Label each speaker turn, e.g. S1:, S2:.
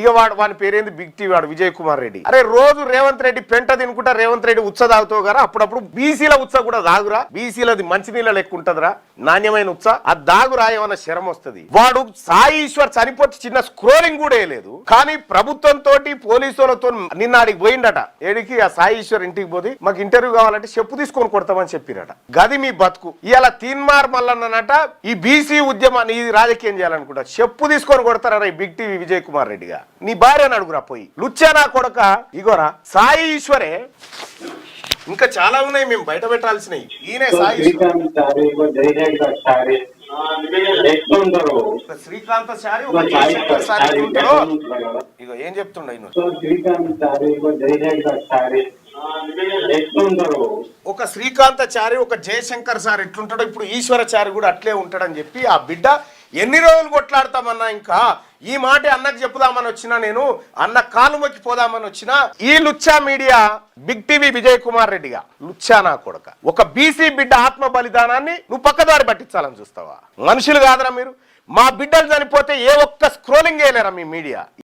S1: ఇక వాని పేరేంది బిగ్ టీవీ వాడు విజయ్ కుమార్ రెడ్డి. అరే రోజు రేవంత్ రెడ్డి పెంట తినుకుంటా రేవంత్ రెడ్డి ఉత్స తాగుతావు కదా, అప్పుడప్పుడు బీసీల ఉత్స కూడా దాగురా, బీసీలది మంచినీళ్ళ లెక్క ఉంటదిరా, నాణ్యమైన ఉత్స, అది దాగురా ఏమన్నా శరం వస్తుంది. వాడు సాయి ఈశ్వర్ చనిపోతే చిన్న స్క్రోలింగ్ కూడా వేయలేదు, కానీ ప్రభుత్వంతో పోలీసులతో నిన్న ఆడికి పోయిండట. ఏడికి ఆ సాయి ఈశ్వర్ ఇంటికి పోయి మాకు ఇంటర్వ్యూ కావాలంటే చెప్పు తీసుకొని కొడతామని చెప్పిరట. గది మీ బతుకు. ఇలా తీన్మార్ మల్లన్నట ఈ బీసీ ఉద్యమాన్ని ఇది రాజకీయం చేయాలనుకుంటా, చెప్పు తీసుకొని కొడతారా ఈ బిగ్ టీవీ విజయ్ కుమార్ రెడ్డిగా. నీ భార్యను అడుగురా పోయి, లుచ్చానా కొడక. ఇగోరా సాయి ఈశ్వరే, ఇంకా చాలా ఉన్నాయి మేము బయట పెట్టాల్సినవి. ఈయనే సాయి శ్రీకాంత చారి ఇగో ఏం చెప్తుండ ఒక శ్రీకాంతాచారి ఒక జయశంకర్ సార్ ఎట్లుంటాడో ఇప్పుడు ఈశ్వరాచారి కూడా అట్లే ఉంటాడని చెప్పి ఆ బిడ్డ ఎన్ని రోజులు కొట్లాడతామన్నా, ఇంకా ఈ మాట అన్నకు చెప్పుదామని వచ్చినా, నేను అన్న కాలు మొక్కి పోదామని వచ్చినా, ఈ లుచ్చా media big TV Vijay Kumar రెడ్డిగా లుచ్చా నా కొడక ఒక బీసీ బిడ్డ ఆత్మ బలిదానాన్ని నువ్వు పక్కదారి పట్టించాలని చూస్తావా? మనుషులు కాదరా మీరు. మా బిడ్డలు చనిపోతే ఏ ఒక్క స్క్రోలింగ్ వేయలేరా మీ మీడియా?